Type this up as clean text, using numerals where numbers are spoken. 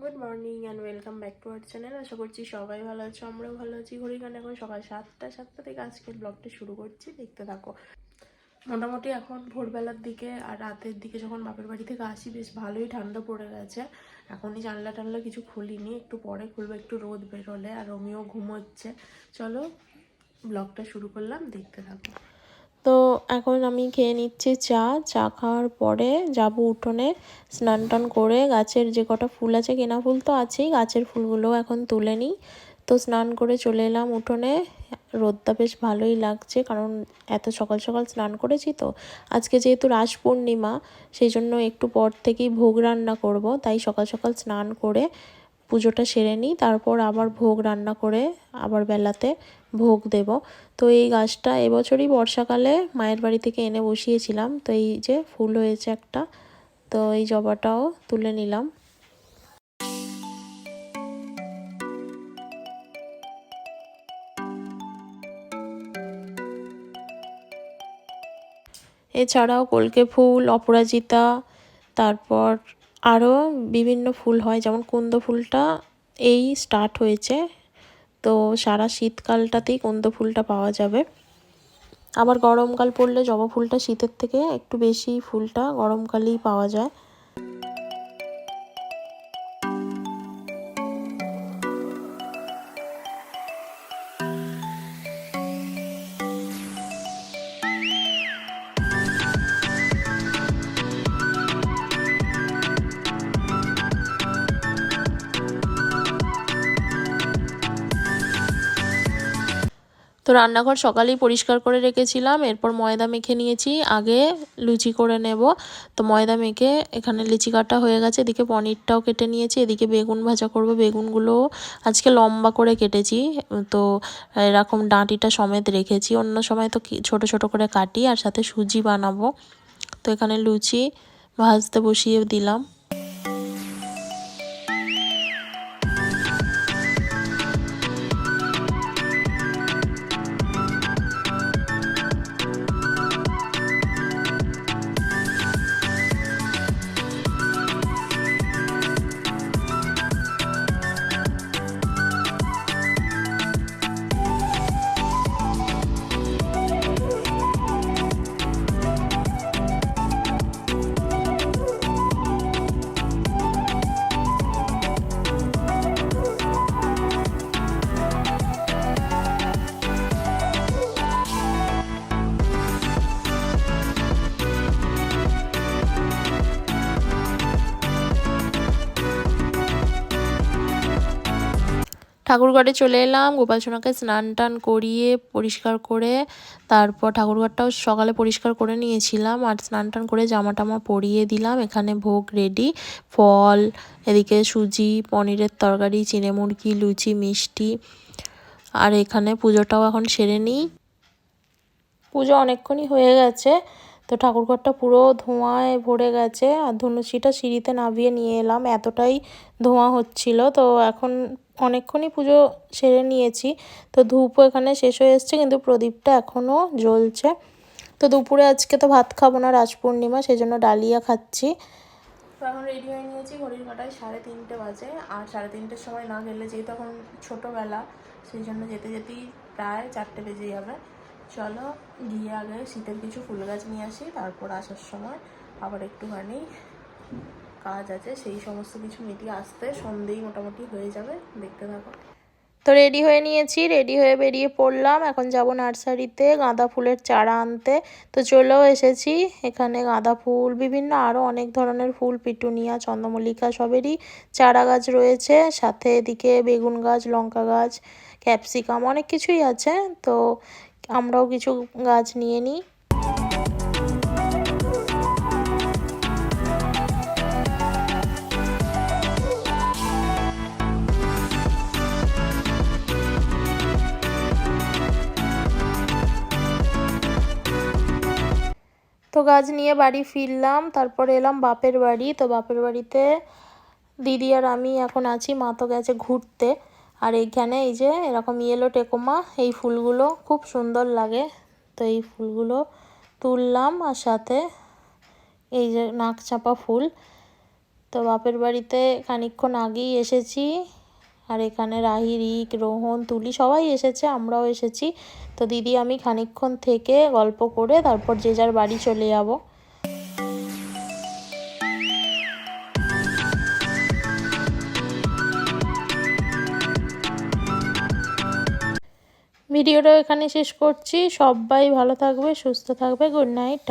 Good morning and welcome back to our channel. আশা করছি সবাই ভালো আছো, আমরাও ভালো আছি। ঘড়ি কানে এখন সকাল 7টা থেকে আজকের ব্লগটা শুরু করছি, দেখতে থাকো। মোটামুটি এখন ভোরবেলার দিকে আর রাতের দিকে যখন বাপের বাড়ি থেকে আসি বেশ ভালোই ঠান্ডা পড়ে গেছে। এখনই জানলা টানলা কিছু খুলিনি, একটু পরে খুলবো একটু রোদ বেরোলে। আর রমিও ঘুমোচ্ছে। চলো ব্লগটা শুরু করলাম, দেখতে থাকো। তো এখন আমি খেয়ে নিচ্ছি চা খাওয়ার পরে যাব উঠোনে, স্নান টান করে গাছের যে কটা ফুল আছে, কেনা ফুল তো আছেই, গাছের ফুলগুলোও এখন তুলে নিই। তো স্নান করে চলে এলাম উঠোনে। রোদটা বেশ ভালোই লাগছে, কারণ এত সকাল সকাল স্নান করেছি। তো আজকে যেহেতু রাস পূর্ণিমা, সেই জন্য একটু পর থেকেই ভোগ রান্না করব, তাই সকাল সকাল স্নান করে পুজোটা সেরে নিই, তারপর আবার ভোগ রান্না করে আবার বেলাতে ভোগ দেব। তো এই গাছটা এবছরই বর্ষাকালে মায়ের বাড়ি থেকে এনে বসিয়েছিলাম। তো এই যে ফুল হয়েছে একটা, তো এই জবাটাও তুলে নিলাম। এছাড়াও কলকে ফুল, অপরাজিতা, তারপর আরও বিভিন্ন ফুল হয়, যেমন কুন্দ ফুলটা এই স্টার্ট হয়েছে। তো সারা শীতকালটাতেই কুন্দ ফুলটা পাওয়া যাবে। আবার গরমকাল পড়লে জবা ফুলটা শীতের থেকে একটু বেশি ফুলটা গরমকালেই পাওয়া যায়। তো রান্নাঘর সকালেই পরিষ্কার করে রেখেছিলাম, এরপর ময়দা মেখে নিয়েছি, আগে লুচি করে নেব। তো ময়দা মেখে এখানে লিচি কাটা হয়ে গেছে, এদিকে পনিরটাও কেটে নিয়েছি, এদিকে বেগুন ভাজা করব। বেগুনগুলো আজকে লম্বা করে কেটেছি, তো এরকম ডাঁটিটা সমেত রেখেছি। অন্য সময় তো ছোট ছোট করে কাটি, আর সাথে সুজি বানাবো। তো এখানে লুচি ভাজতে বসিয়ে দিলাম। ঠাকুরঘরে চলে এলাম, গোপাল সোনাকে স্নান টান করিয়ে পরিষ্কার করে, তারপর ঠাকুরঘরটাও সকালে পরিষ্কার করে নিয়েছিলাম, আর স্নান টান করে জামা টামা পরিয়ে দিলাম। এখানে ভোগ রেডি, ফল, এদিকে সুজি, পনিরের তরকারি, চিনে মুরগি, লুচি, মিষ্টি। আর এখানে পুজোটাও এখন সেরে নিই। পুজো অনেকক্ষণই হয়ে গেছে, তো ঠাকুরঘরটা পুরো ধোঁয়ায় ভরে গেছে। আর ধুনুচিটা সিঁড়িতে নামিয়ে নিয়ে এলাম, এতটাই ধোঁয়া হচ্ছিল। তো এখন অনেকক্ষণই পুজো সেরে নিয়েছি। তো ধূপও এখানে শেষ হয়ে এসছে, কিন্তু প্রদীপটা এখনও জ্বলছে। তো দুপুরে আজকে তো ভাত খাবো না, রাস পূর্ণিমা, সেই জন্য ডালিয়া খাচ্ছি। তো এখন রেডি হয়ে নিয়েছি, ঘড়ির কাঁটায় 3:30 বাজে। আর 3:30টার সময় না গেলে, যেহেতু এখন ছোটোবেলা, সেই জন্য যেতে যেতেই প্রায় 4টে বেজে যাবে। চলো গিয়ে আগে শীতের কিছু ফুল গাছ নিয়ে আসি, তারপর আসার সময় আবার একটুখানি কাজ আছে, সেই সমস্ত কিছু মিটিয়ে আসতে সন্ধেই মোটামুটি হয়ে যাবে, দেখতে থাকো। তো রেডি হয়ে নিয়েছি, রেডি হয়ে বেরিয়ে পড়লাম। এখন যাব নার্সারিতে গাঁদা ফুলের চারা আনতে। তো চলেও এসেছি, এখানে গাঁদা ফুল, বিভিন্ন আরও অনেক ধরনের ফুল, পিটুনিয়া, চন্দ্রমল্লিকা, সবেরই চারা গাছ রয়েছে। সাথে এদিকে বেগুন গাছ, লঙ্কা গাছ, ক্যাপসিকাম, অনেক কিছুই আছে। তো আমরাও কিছু গাছ নিয়ে নিই। তো গাছ নিয়ে বাড়ি ফিরলাম, তারপরে এলাম বাপের বাড়ি। তো বাপের বাড়িতে দিদি আর আমি এখন আছি, মা তো গেছে ঘুরতে। আর এইখানে এই যে এরকম ইয়েলো টেকোমা, এই ফুলগুলো খুব সুন্দর লাগে। তো এই ফুলগুলো তুললাম, আর সাথে এই যে নাক চাপা ফুল, তো বাপের বাড়িতে খানিকক্ষণ আগেই এসেছি। আর এখানে রাহি, রিক, রোহন, তুলি সবাই এসেছে, আমরাও এসেছি। তো দিদি আমি খানিকক্ষণ থেকে গল্প করে তারপর যে যার বাড়ি চলে যাব। ভিডিওটা এখানে শেষ করছি। সবাই ভালো থাকবে, সুস্থ থাকবে। Good night.